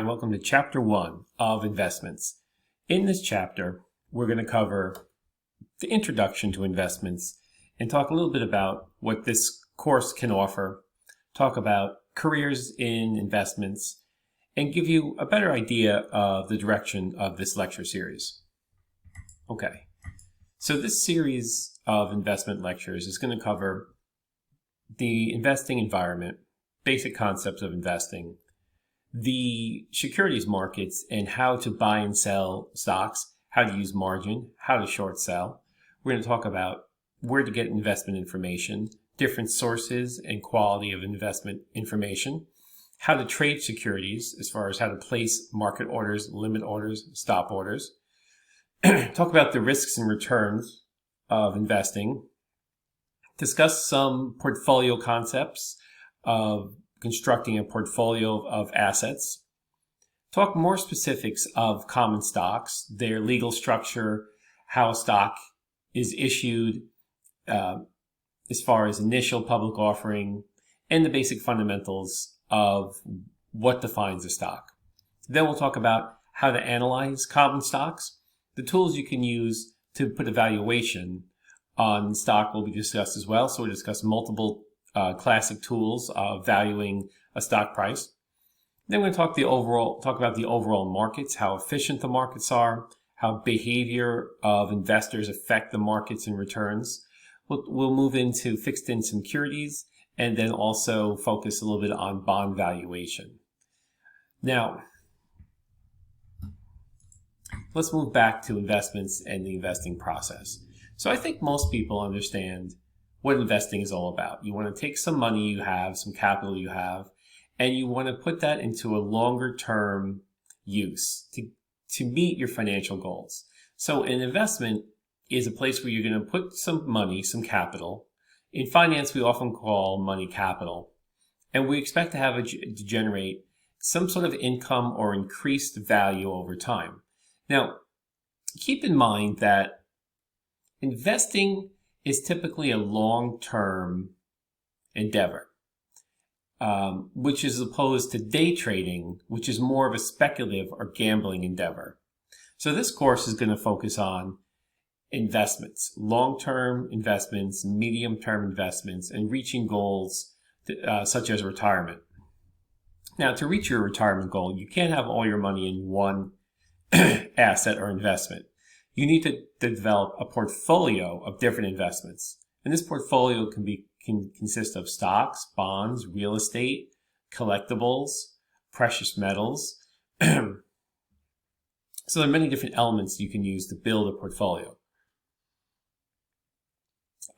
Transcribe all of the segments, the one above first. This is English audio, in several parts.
and welcome to Chapter 1 of Investments. In this chapter, we're going to cover the introduction to investments and talk a little bit about what this course can offer, talk about careers in investments, and give you a better idea of the direction of this lecture series. Okay, so this series of investment lectures is going to cover the investing environment, basic concepts of investing, the securities markets and how to buy and sell stocks, how to use margin, how to short sell. We're going to talk about where to get investment information, different sources and quality of investment information, how to trade securities as far as how to place market orders, limit orders, stop orders. Talk about the risks and returns of investing. Discuss some portfolio concepts of constructing a portfolio of assets. Talk more specifics of common stocks, their legal structure, how a stock is issued as far as initial public offering, and the basic fundamentals of what defines a stock. Then we'll talk about how to analyze common stocks. The tools you can use to put a valuation on stock will be discussed as well. So we'll discuss multiple classic tools of valuing a stock price. Then we're going to talk about the overall markets, how efficient the markets are, how behavior of investors affect the markets and returns. We'll move into fixed income securities and then also focus a little bit on bond valuation. Now, let's move back to investments and the investing process. So I think most people understand what investing is all about. You want to take some money you have, some capital you have, and you want to put that into a longer term use to meet your financial goals. So an investment is a place where you're going to put some money, some capital. In finance, we often call money capital, and we expect to have it to generate some sort of income or increased value over time. Now, keep in mind that investing is typically a long-term endeavor, which is opposed to day trading, which is more of a speculative or gambling endeavor. So this course is going to focus on investments, long-term investments, medium-term investments, and reaching goals such as retirement. Now, to reach your retirement goal, you can't have all your money in one asset or investment. You need to develop a portfolio of different investments. And this portfolio can consist of stocks, bonds, real estate, collectibles, precious metals. So there are many different elements you can use to build a portfolio.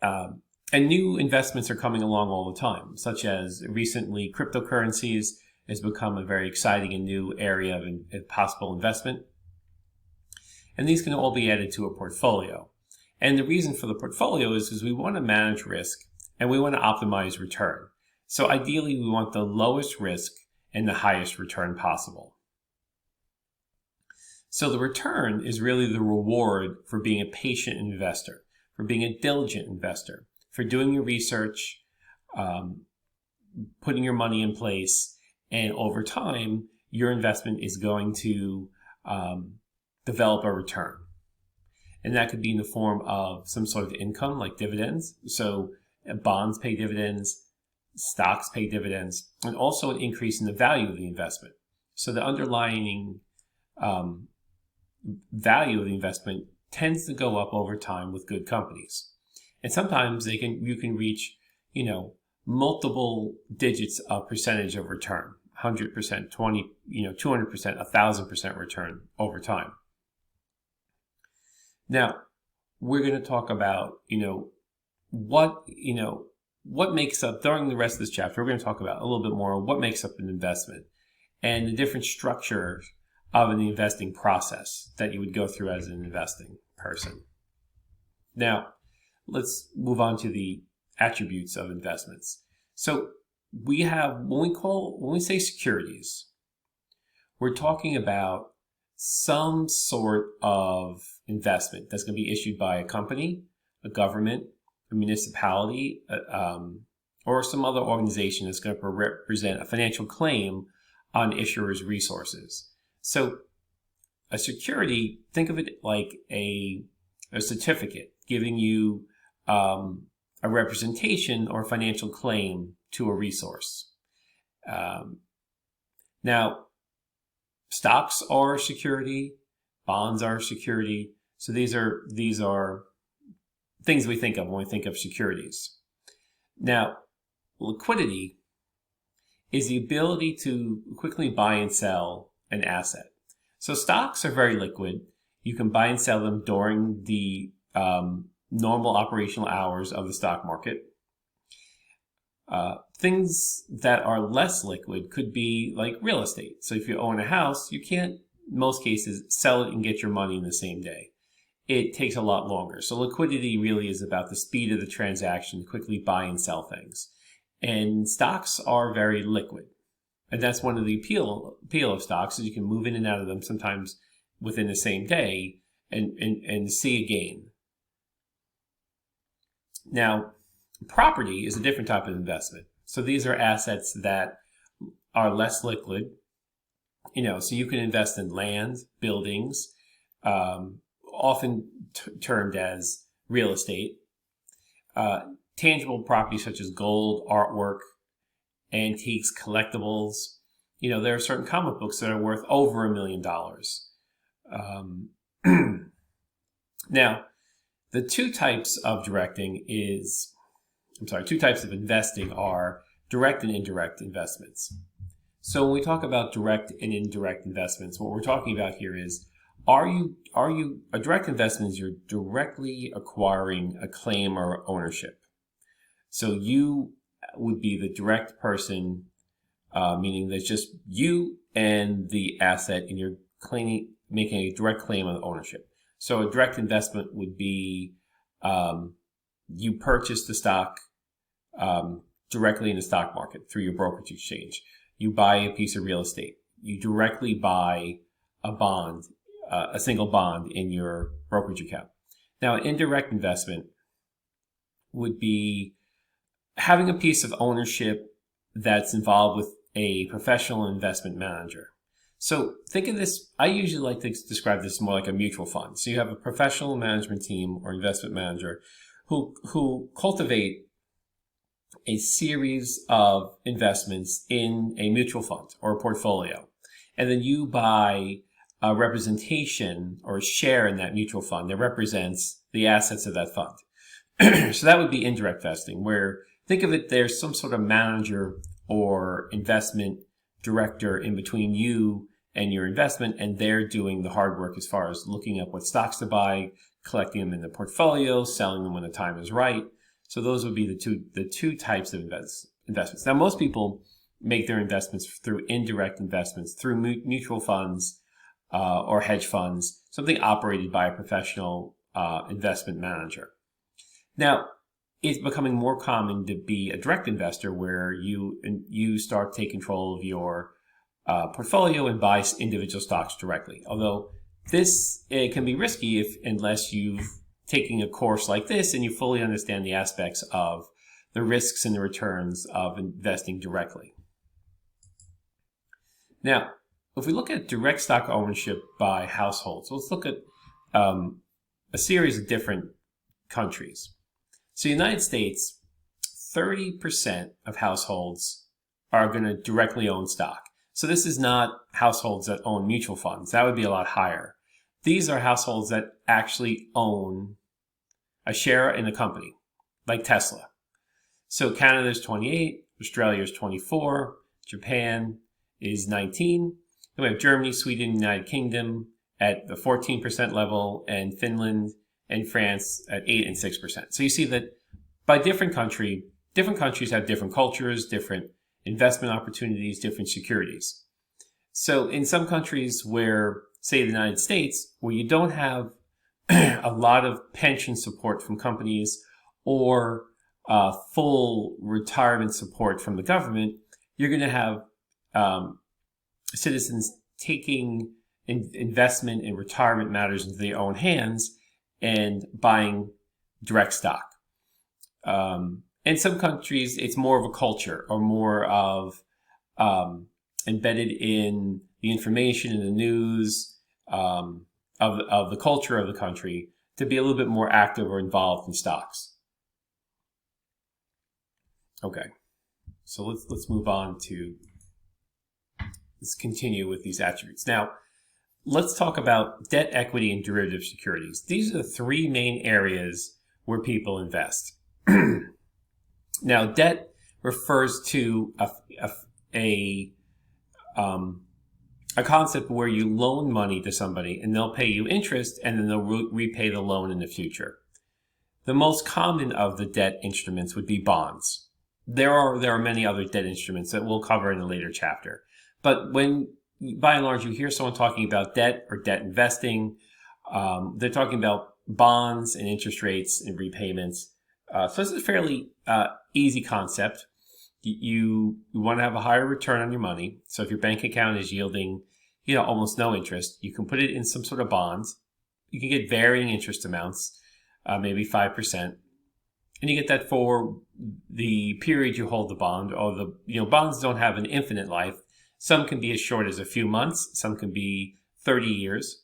And new investments are coming along all the time, such as recently cryptocurrencies has become a very exciting and new area of possible investment. And these can all be added to a portfolio. And the reason for the portfolio is we want to manage risk and we want to optimize return. So ideally, we want the lowest risk and the highest return possible. So the return is really the reward for being a patient investor, for being a diligent investor, for doing your research, putting your money in place, and over time, your investment is going to develop a return. And that could be in the form of some sort of income like dividends. So bonds pay dividends, stocks pay dividends, and also an increase in the value of the investment. So the underlying value of the investment tends to go up over time with good companies. And sometimes you can reach, multiple digits of percentage of return, 100%, 20, 200%, 1,000% return over time. Now, we're going to talk about, what makes up, during the rest of this chapter, we're going to talk about a little bit more what makes up an investment and the different structures of an investing process that you would go through as an investing person. Now, let's move on to the attributes of investments. So we have, when we say securities, we're talking about some sort of investment that's going to be issued by a company, a government, a municipality, or some other organization that's going to represent a financial claim on issuers' resources. So a security, think of it like a certificate giving you a representation or financial claim to a resource. Now, stocks are security, bonds are security. So these are things we think of when we think of securities. Now, liquidity is the ability to quickly buy and sell an asset. So stocks are very liquid. You can buy and sell them during the normal operational hours of the stock market. Things that are less liquid could be like real estate. So if you own a house, you can't, in most cases, sell it and get your money in the same day. It takes a lot longer. So liquidity really is about the speed of the transaction, quickly buy and sell things. And stocks are very liquid. And that's one of the appeal of stocks, is you can move in and out of them sometimes within the same day and see a gain. Now, property is a different type of investment. So these are assets that are less liquid. So you can invest in land, buildings, often termed as real estate, tangible property such as gold, artwork, antiques, collectibles. There are certain comic books that are worth over $1 million. Now, the two types of investing are direct and indirect investments. So when we talk about direct and indirect investments, what we're talking about here is, a direct investment is you're directly acquiring a claim or ownership. So you would be the direct person, meaning there's just you and the asset, and you're making a direct claim on ownership. So a direct investment would be you purchase the stock directly in the stock market through your brokerage exchange. You buy a piece of real estate. You directly buy a bond, a single bond in your brokerage account. Now, an indirect investment would be having a piece of ownership that's involved with a professional investment manager. So think of this, I usually like to describe this more like a mutual fund. So you have a professional management team or investment manager who cultivate a series of investments in a mutual fund or a portfolio. And then you buy a representation or a share in that mutual fund that represents the assets of that fund. So that would be indirect investing, where think of it, there's some sort of manager or investment director in between you and your investment, and they're doing the hard work as far as looking up what stocks to buy, collecting them in the portfolio, selling them when the time is right. So those would be the two types of investments. Now, most people make their investments through indirect investments, through mutual funds or hedge funds, something operated by a professional investment manager. Now, it's becoming more common to be a direct investor, where you start to take control of your portfolio and buy individual stocks directly. Although it can be risky unless you've taken a course like this and you fully understand the aspects of the risks and the returns of investing directly. Now, if we look at direct stock ownership by households, let's look at a series of different countries. So United States, 30% of households are going to directly own stock. So this is not households that own mutual funds. That would be a lot higher. These are households that actually own a share in a company, like Tesla. So Canada's 28, Australia's 24, Japan is 19. Then we have Germany, Sweden, United Kingdom at the 14% level, and Finland and France at 8 and 6%. So you see that by different countries have different cultures, different investment opportunities, different securities. So in some countries where, say the United States, where you don't have a lot of pension support from companies or full retirement support from the government, you're going to have citizens taking investment and retirement matters into their own hands and buying direct stock. In some countries, it's more of a culture or more of embedded in the information and the news of the culture of the country to be a little bit more active or involved in stocks. Okay, so let's move on to, let's continue with these attributes. Now, let's talk about debt, equity, and derivative securities. These are the three main areas where people invest. Now, debt refers to a concept where you loan money to somebody and they'll pay you interest and then they'll repay the loan in the future. The most common of the debt instruments would be bonds. There are many other debt instruments that we'll cover in a later chapter. But when, by and large, you hear someone talking about debt or debt investing, they're talking about bonds and interest rates and repayments. So this is a fairly easy concept. You want to have a higher return on your money. So if your bank account is yielding, almost no interest, you can put it in some sort of bonds. You can get varying interest amounts, maybe 5%. And you get that for the period you hold the bond. Or bonds don't have an infinite life. Some can be as short as a few months. Some can be 30 years.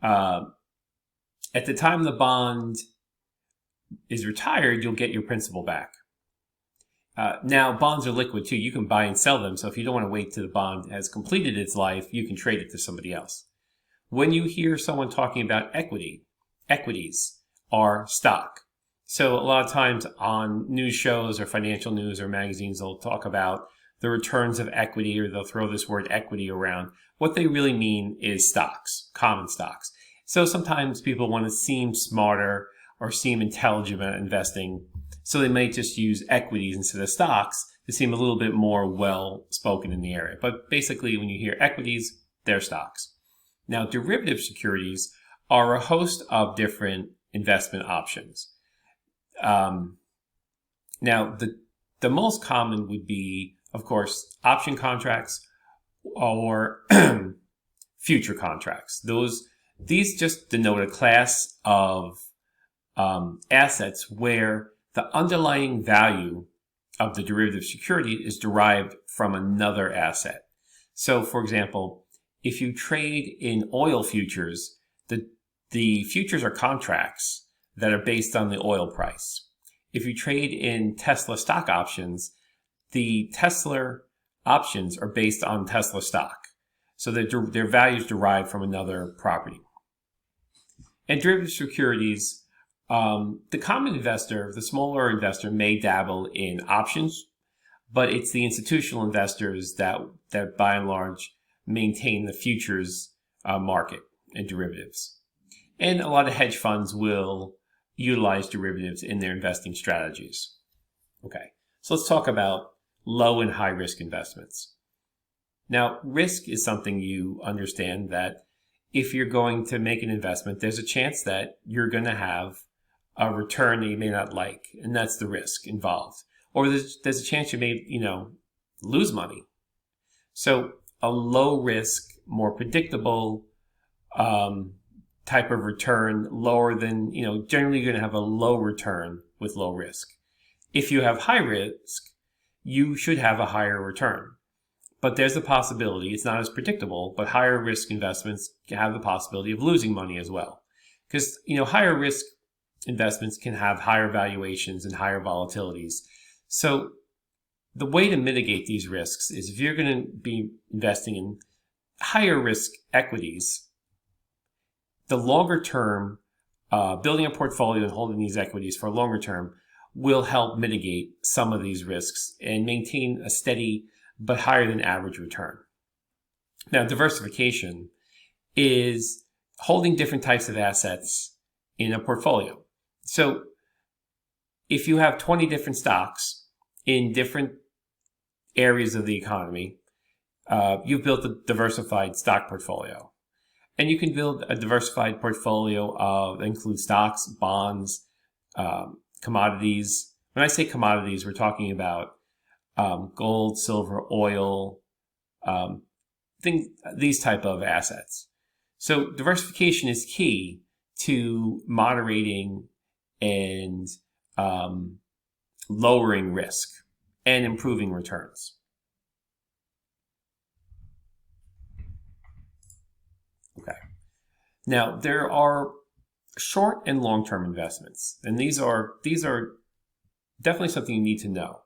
At the time the bond is retired, you'll get your principal back. Now, bonds are liquid too. You can buy and sell them. So if you don't want to wait till the bond has completed its life, you can trade it to somebody else. When you hear someone talking about equities are stock. So a lot of times on news shows or financial news or magazines, they'll talk about the returns of equity, or they'll throw this word equity around. What they really mean is stocks, common stocks. So sometimes people want to seem smarter or seem intelligent about investing, so they might just use equities instead of stocks to seem a little bit more well-spoken in the area. But basically, when you hear equities, they're stocks. Now, derivative securities are a host of different investment options. Now, the most common would be, of course, option contracts or future contracts. These just denote a class of assets where the underlying value of the derivative security is derived from another asset. So, for example, if you trade in oil futures, the futures are contracts that are based on the oil price. If you trade in Tesla stock options, the Tesla options are based on Tesla stock. So their value is derived from another property. And derivative securities, the common investor, the smaller investor, may dabble in options, but it's the institutional investors that by and large maintain the futures market and derivatives. And a lot of hedge funds will utilize derivatives in their investing strategies. Okay, so let's talk about low and high risk investments. Now, risk is something you understand that if you're going to make an investment, there's a chance that you're going to have a return that you may not like, and that's the risk involved. Or there's a chance you may, lose money. So a low risk, more predictable type of return, lower than, generally you're going to have a low return with low risk. If you have high risk, you should have a higher return. But there's a possibility, it's not as predictable, but higher risk investments have the possibility of losing money as well. Because, higher risk investments can have higher valuations and higher volatilities. So the way to mitigate these risks is if you're going to be investing in higher risk equities, the longer term, building a portfolio and holding these equities for a longer term will help mitigate some of these risks and maintain a steady but higher than average return. Now, diversification is holding different types of assets in a portfolio. So if you have 20 different stocks in different areas of the economy, you've built a diversified stock portfolio. And you can build a diversified portfolio that includes stocks, bonds, commodities. When I say commodities, we're talking about gold, silver, oil, these type of assets. So diversification is key to moderating and lowering risk and improving returns. Now, there are short and long-term investments, and these are definitely something you need to know.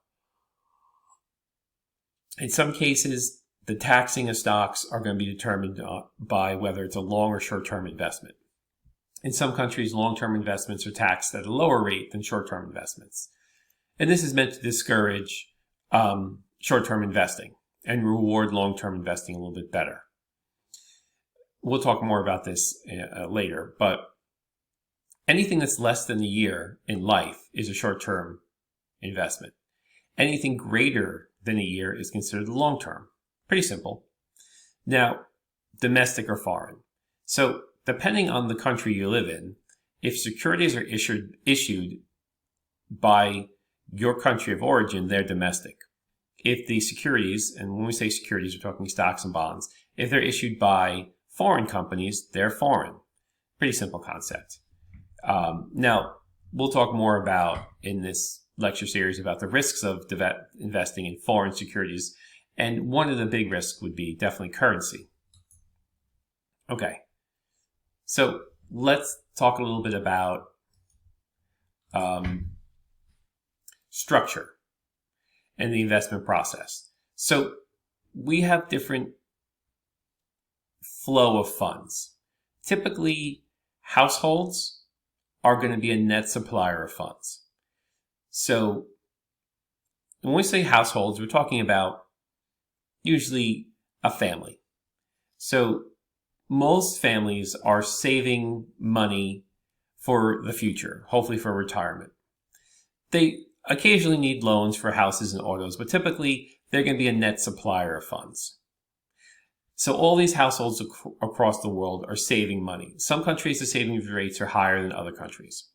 In some cases, the taxing of stocks are going to be determined by whether it's a long or short-term investment. In some countries, long-term investments are taxed at a lower rate than short-term investments. And this is meant to discourage short-term investing and reward long-term investing a little bit better. We'll talk more about this later, but anything that's less than a year in life is a short-term investment. Anything greater than a year is considered long-term. Pretty simple. Now, domestic or foreign. So depending on the country you live in, if securities are issued by your country of origin, they're domestic. If the securities, and when we say securities, we're talking stocks and bonds, if they're issued by foreign companies, they're foreign. Pretty simple concept. Now, we'll talk more about in this lecture series about the risks of investing in foreign securities. And one of the big risks would be definitely currency. Okay. So let's talk a little bit about structure and the investment process. So we have different flow of funds. Typically, households are going to be a net supplier of funds. So when we say households, we're talking about usually a family. So most families are saving money for the future, hopefully for retirement. They occasionally need loans for houses and autos, but typically they're going to be a net supplier of funds. So all these households across the world are saving money. Some countries, the savings rates are higher than other countries.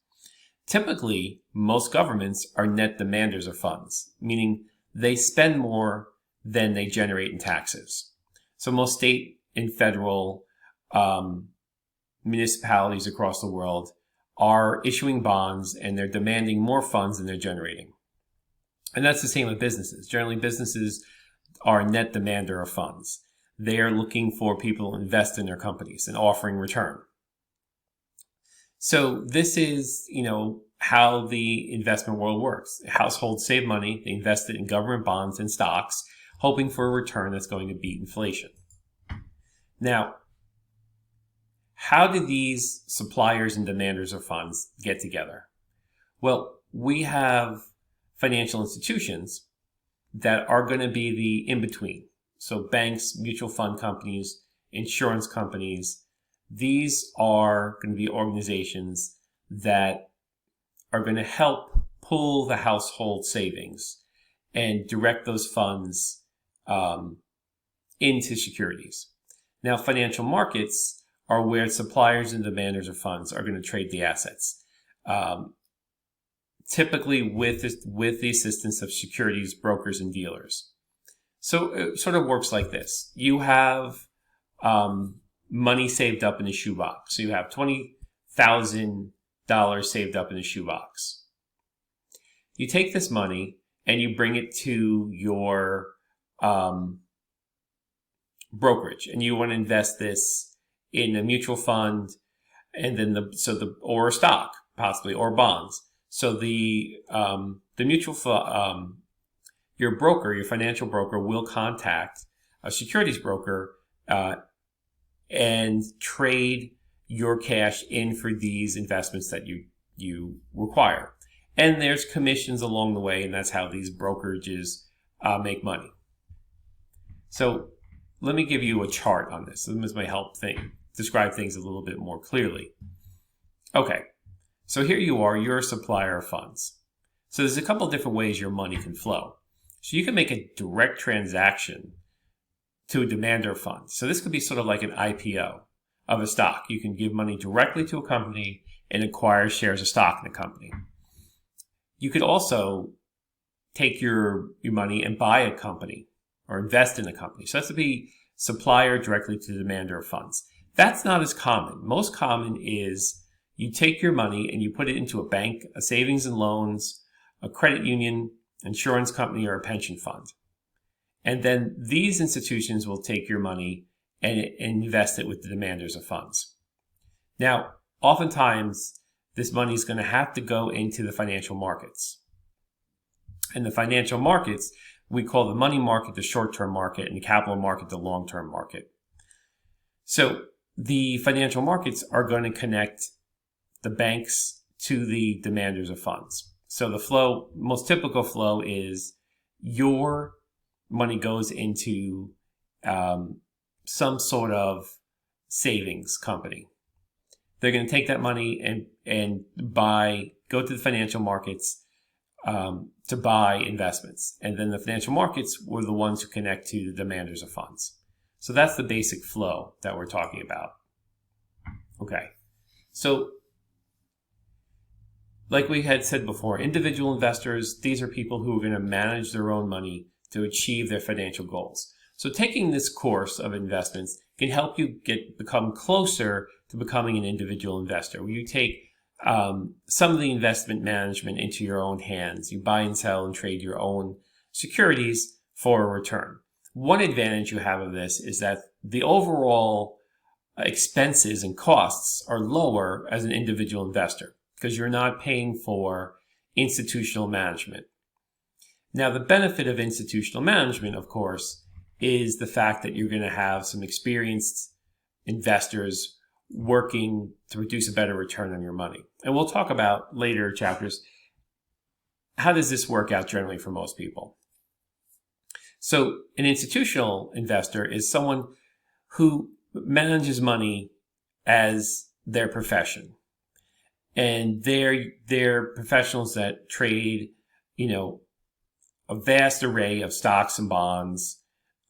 Typically, most governments are net demanders of funds, meaning they spend more than they generate in taxes. So most state and federal municipalities across the world are issuing bonds and they're demanding more funds than they're generating. And that's the same with businesses. Generally, businesses are a net demander of funds. They are looking for people to invest in their companies and offering return. So this is, how the investment world works. Households save money, they invest it in government bonds and stocks, hoping for a return that's going to beat inflation. Now, how do these suppliers and demanders of funds get together? Well, we have financial institutions that are going to be the in-between. So banks, mutual fund companies, insurance companies, these are going to be organizations that are going to help pull the household savings and direct those funds into securities. Now, financial markets are where suppliers and demanders of funds are going to trade the assets, typically with the assistance of securities brokers and dealers. So it sort of works like this. You have money saved up in a shoebox. So you have $20,000 saved up in a shoebox. You take this money and you bring it to your brokerage, and you want to invest this in a mutual fund, and then or a stock possibly, or bonds. So the mutual fund, your broker, your financial broker, will contact a securities broker and trade your cash in for these investments that you require. And there's commissions along the way, and that's how these brokerages make money. So let me give you a chart on this. This might help describe things a little bit more clearly. Okay, so here you are, you're a supplier of funds. So there's a couple different ways your money can flow. So you can make a direct transaction to a demander of funds. So this could be sort of like an IPO of a stock. You can give money directly to a company and acquire shares of stock in the company. You could also take your money and buy a company or invest in a company. So that's to be supplier directly to the demander of funds. That's not as common. Most common is you take your money and you put it into a bank, a savings and loans, a credit union, insurance company, or a pension fund. And then these institutions will take your money and invest it with the demanders of funds. Now, oftentimes, this money is going to have to go into the financial markets. And the financial markets, we call the money market the short-term market and the capital market the long-term market. So the financial markets are going to connect the banks to the demanders of funds. So the flow, most typical flow is your money goes into some sort of savings company. They're going to take that money and go to the financial markets to buy investments. And then the financial markets were the ones who connect to the demanders of funds. So that's the basic flow that we're talking about. Okay. So like we had said before, individual investors, these are people who are going to manage their own money to achieve their financial goals. So taking this course of investments can help you become closer to becoming an individual investor, where you take some of the investment management into your own hands. You buy and sell and trade your own securities for a return. One advantage you have of this is that the overall expenses and costs are lower as an individual investor because you're not paying for institutional management. Now, the benefit of institutional management, of course, is the fact that you're going to have some experienced investors working to produce a better return on your money. And we'll talk about later chapters, how does this work out generally for most people? So an institutional investor is someone who manages money as their profession. And they're professionals that trade, a vast array of stocks and bonds.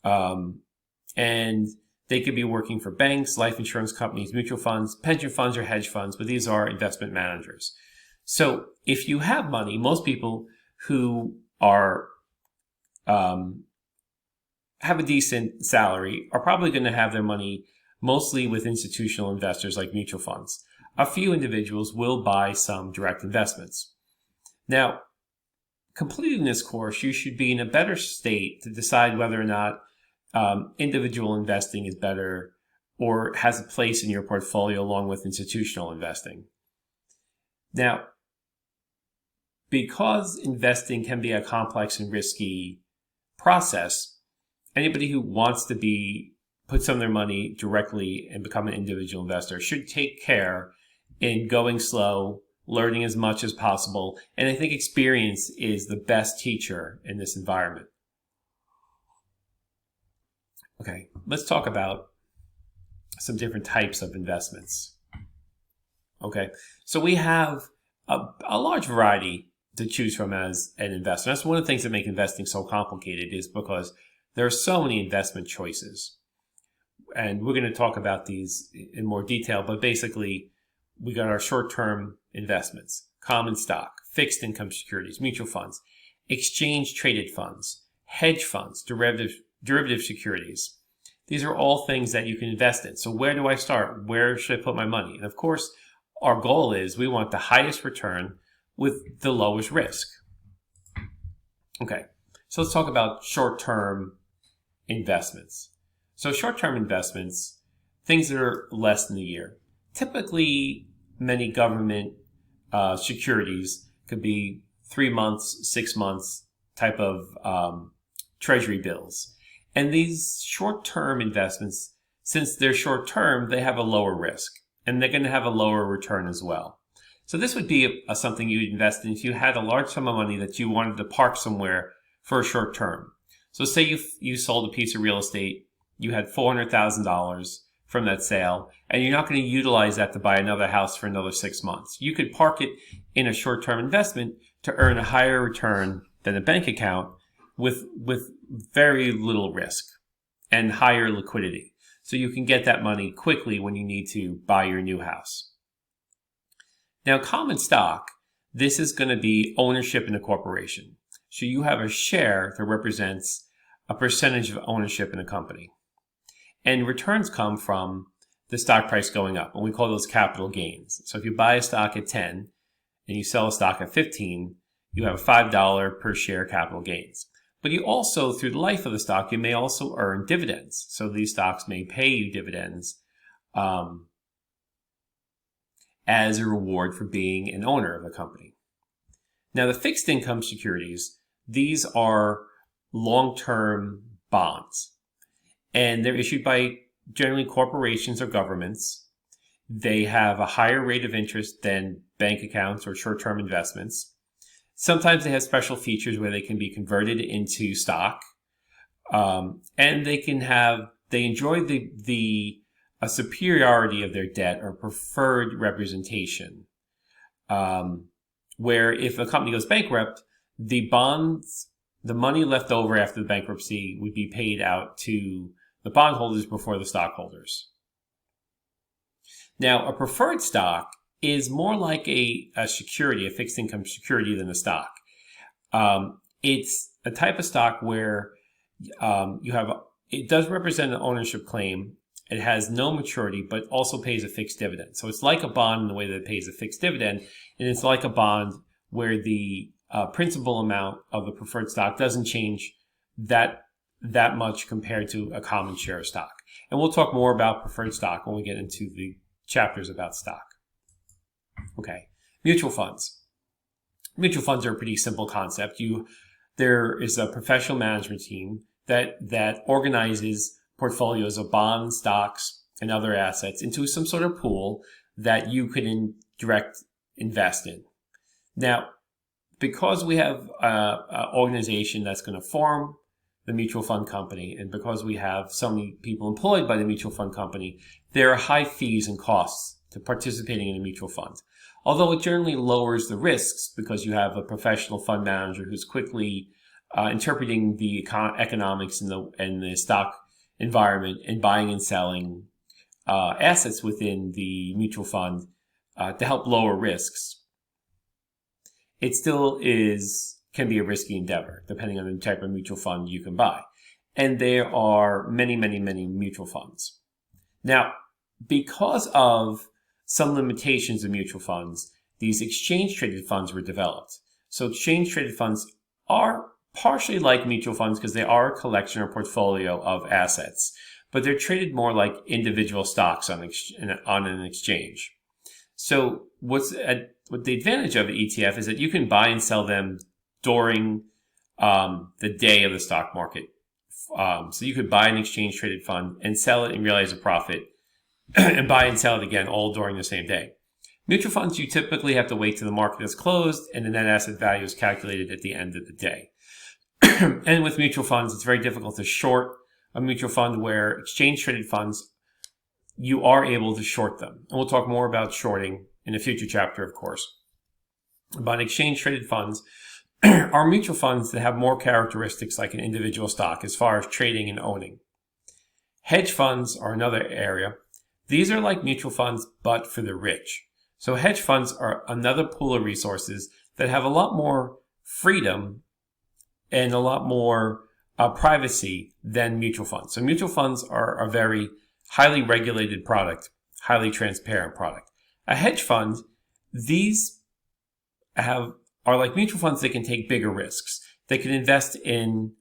And they could be working for banks, life insurance companies, mutual funds, pension funds, or hedge funds, but these are investment managers. So if you have money, most people who are have a decent salary are probably going to have their money mostly with institutional investors like mutual funds. A few individuals will buy some direct investments. Now, completing this course, you should be in a better state to decide whether or not individual investing is better or has a place in your portfolio along with institutional investing. Now, because investing can be a complex and risky process, anybody who wants to put some of their money directly and become an individual investor should take care in going slow, learning as much as possible. And I think experience is the best teacher in this environment. Okay, let's talk about some different types of investments. Okay, so we have a large variety to choose from as an investor. That's one of the things that make investing so complicated, is because there are so many investment choices. And we're going to talk about these in more detail, but basically we got our short-term investments, common stock, fixed income securities, mutual funds, exchange traded funds, hedge funds, derivative securities. These are all things that you can invest in. So where do I start? Where should I put my money? And of course, our goal is we want the highest return with the lowest risk. Okay, so let's talk about short-term investments. So short-term investments, things that are less than a year. Typically, many government securities could be 3 months, 6 months type of treasury bills. And these short-term investments, since they're short-term, they have a lower risk. And they're going to have a lower return as well. So this would be something you'd invest in if you had a large sum of money that you wanted to park somewhere for a short term. So say you sold a piece of real estate, you had $400,000 from that sale, and you're not going to utilize that to buy another house for another 6 months. You could park it in a short-term investment to earn a higher return than a bank account with very little risk and higher liquidity. So you can get that money quickly when you need to buy your new house. Now, common stock, this is going to be ownership in a corporation. So you have a share that represents a percentage of ownership in a company. And returns come from the stock price going up, and we call those capital gains. So if you buy a stock at 10 and you sell a stock at 15, you have $5 per share capital gains. But you also, through the life of the stock, you may also earn dividends. So these stocks may pay you dividends as a reward for being an owner of the company. Now, the fixed income securities, these are long-term bonds, and they're issued by generally corporations or governments. They have a higher rate of interest than bank accounts or short-term investments. Sometimes they have special features where they can be converted into stock, and they enjoy a superiority of their debt or preferred representation, where if a company goes bankrupt, the money left over after the bankruptcy would be paid out to the bondholders before the stockholders. Now, a preferred stock is more like a security, a fixed income security, than a stock. It's a type of stock where it does represent an ownership claim. It has no maturity, but also pays a fixed dividend. So it's like a bond in the way that it pays a fixed dividend, and it's like a bond where the principal amount of the preferred stock doesn't change that much compared to a common share of stock. And we'll talk more about preferred stock when we get into the chapters about stock. Okay, mutual funds. Mutual funds are a pretty simple concept. There is a professional management team that organizes portfolios of bonds, stocks, and other assets into some sort of pool that you can direct invest in. Now, because we have an organization that's going to form the mutual fund company, and because we have so many people employed by the mutual fund company, there are high fees and costs to participating in a mutual fund. Although it generally lowers the risks because you have a professional fund manager who's quickly interpreting the economics and the stock environment and buying and selling assets within the mutual fund to help lower risks. It still can be a risky endeavor depending on the type of mutual fund you can buy. And there are many, many, many mutual funds. Now, because of some limitations of mutual funds, these exchange-traded funds were developed. So exchange-traded funds are partially like mutual funds because they are a collection or portfolio of assets, but they're traded more like individual stocks on an exchange. So what the advantage of an ETF is that you can buy and sell them during the day of the stock market. So you could buy an exchange-traded fund and sell it and realize a profit and buy and sell it again all during the same day. Mutual funds, you typically have to wait till the market is closed and the net asset value is calculated at the end of the day. And with mutual funds, it's very difficult to short a mutual fund, where exchange-traded funds, you are able to short them. And we'll talk more about shorting in a future chapter, of course. But exchange-traded funds are mutual funds that have more characteristics like an individual stock as far as trading and owning. Hedge funds are another area. These are like mutual funds, but for the rich. So hedge funds are another pool of resources that have a lot more freedom and a lot more privacy than mutual funds. So mutual funds are a very highly regulated product, highly transparent product. A hedge fund, these are like mutual funds. They can take bigger risks. They can invest in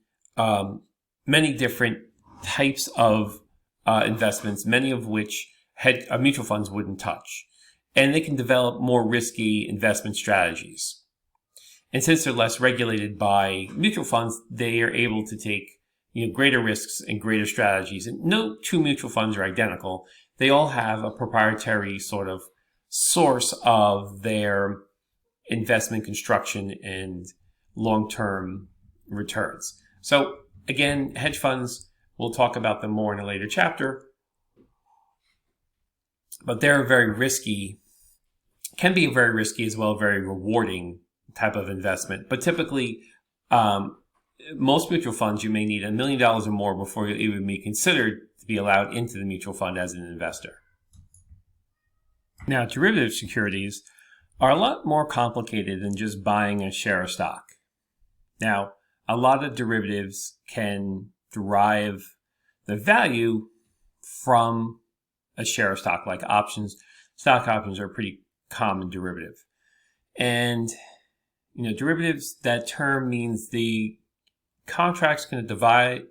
many different types of investments, many of which mutual funds wouldn't touch. And they can develop more risky investment strategies. And since they're less regulated by mutual funds, they are able to take greater risks and greater strategies. And no two mutual funds are identical. They all have a proprietary sort of source of their investment construction and long-term returns. So again, hedge funds, we'll talk about them more in a later chapter. But they're very risky, can be very risky as well, very rewarding type of investment. But typically, most mutual funds, you may need $1 million or more before you'll even be considered to be allowed into the mutual fund as an investor. Now, derivative securities are a lot more complicated than just buying a share of stock. Now, a lot of derivatives can derive the value from a share of stock, like options. Stock options are a pretty common derivative. And derivatives, that term means the contract's going to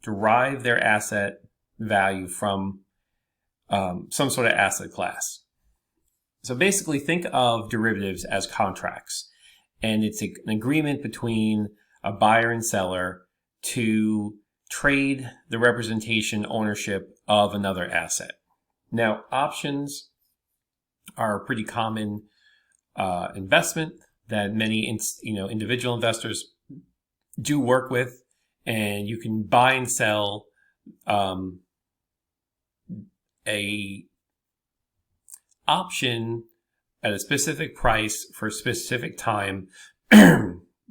derive their asset value from some sort of asset class. So basically think of derivatives as contracts, and it's an agreement between a buyer and seller to trade the representation ownership of another asset. Now, options are a pretty common investment that many individual investors do work with, and you can buy and sell a option at a specific price for a specific time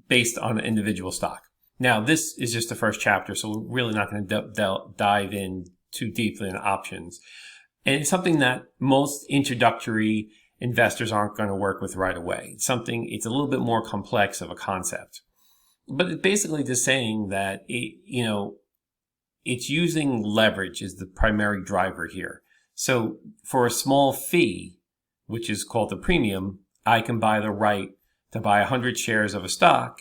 based on an individual stock. Now, this is just the first chapter, so we're really not going to dive in too deeply into options. And it's something that most introductory investors aren't going to work with right away. It's a little bit more complex of a concept. But it's basically just saying that it's using leverage is the primary driver here. So for a small fee, which is called the premium, I can buy the right to buy 100 shares of a stock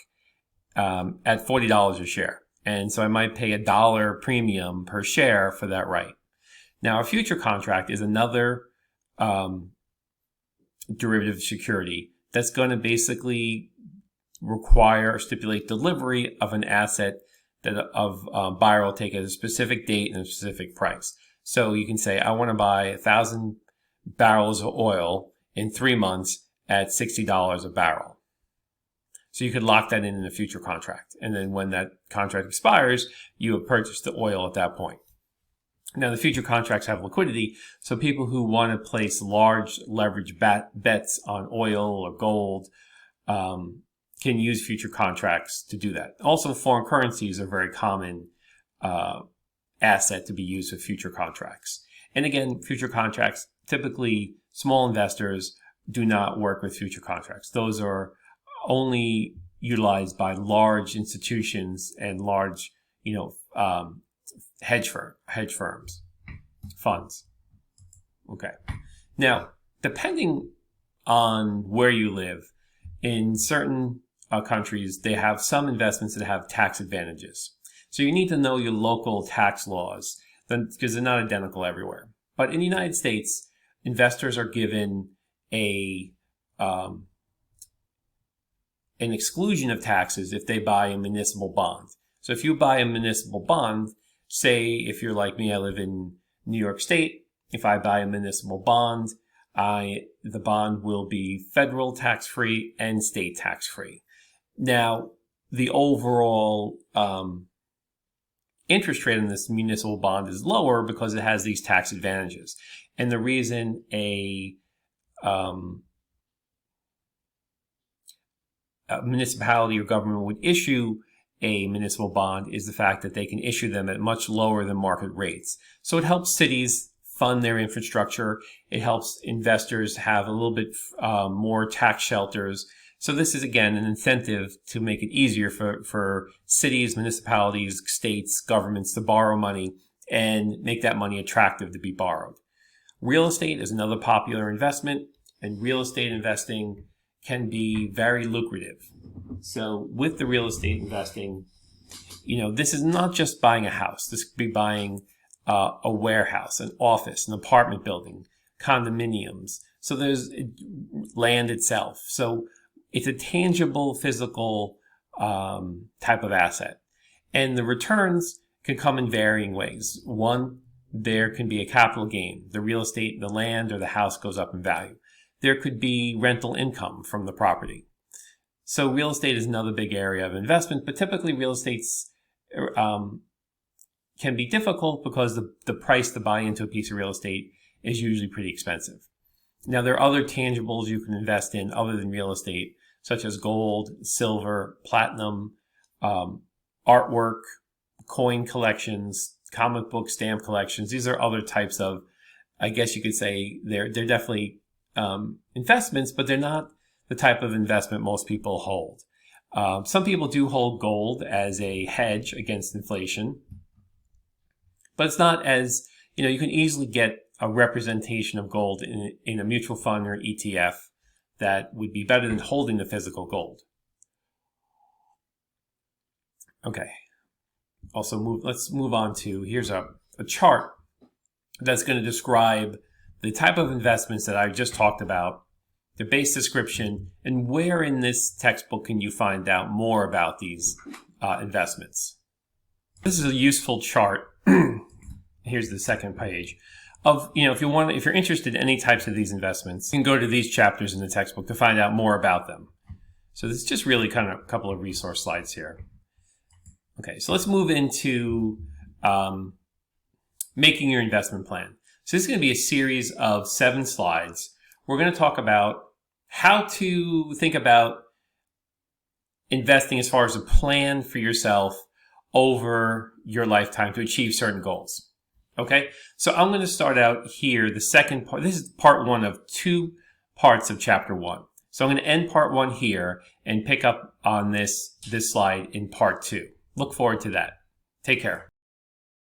at $40 a share. And so I might pay $1 premium per share for that right. Now, a future contract is another derivative security that's going to basically require or stipulate delivery of an asset that buyer will take at a specific date and a specific price. So you can say, I want to buy 1,000 barrels of oil in 3 months at $60 a barrel. So you could lock that in a future contract. And then when that contract expires, you have purchased the oil at that point. Now, the future contracts have liquidity, so people who want to place large leverage bets on oil or gold can use future contracts to do that. Also, foreign currencies are a very common asset to be used with future contracts. And again, future contracts, typically small investors do not work with future contracts. Those are only utilized by large institutions and large, hedge firms, funds. Okay. Now, depending on where you live, in certain countries, they have some investments that have tax advantages. So you need to know your local tax laws because they're not identical everywhere. But in the United States, investors are given an exclusion of taxes if they buy a municipal bond. So if you buy a municipal bond, say if you're like me, I live in New York State. If I buy a municipal bond, the bond will be federal tax-free and state tax-free. Now, the overall interest rate on this municipal bond is lower because it has these tax advantages. And the reason a municipality or government would issue a municipal bond is the fact that they can issue them at much lower than market rates. So it helps cities fund their infrastructure. It helps investors have a little bit more tax shelters. So this is, again, an incentive to make it easier for cities, municipalities, states, governments to borrow money and make that money attractive to be borrowed. Real estate is another popular investment, and real estate investing can be very lucrative. So with the real estate investing, this is not just buying a house. This could be buying a warehouse, an office, an apartment building, condominiums. So there's land itself. So it's a tangible, physical type of asset. And the returns can come in varying ways. One, there can be a capital gain. The real estate, the land, or the house goes up in value. There could be rental income from the property. So real estate is another big area of investment, but typically real estate's can be difficult because the price to buy into a piece of real estate is usually pretty expensive. Now, there are other tangibles you can invest in other than real estate, such as gold, silver, platinum, artwork, coin collections, comic book stamp collections. These are other types of, I guess you could say, they're definitely investments, but they're not the type of investment most people hold. Some people do hold gold as a hedge against inflation, but it's not as, you can easily get a representation of gold in a mutual fund or ETF that would be better than holding the physical gold. Okay. Also, let's move on to, here's a chart that's going to describe the type of investments that I just talked about the base description, and where in this textbook can you find out more about these investments. This is a useful chart. Here's the second page of, if you're interested in any types of these investments, you can go to these chapters in the textbook to find out more about them. So this is just really kind of a couple of resource slides here. Okay, so let's move into making your investment plan. So this is going to be a series of 7 slides. We're going to talk about how to think about investing as far as a plan for yourself over your lifetime to achieve certain goals. Okay, so I'm going to start out here, the second part. This is part 1 of 2 parts of chapter 1. So I'm going to end part 1 here and pick up on this slide in part 2. Look forward to that. Take care.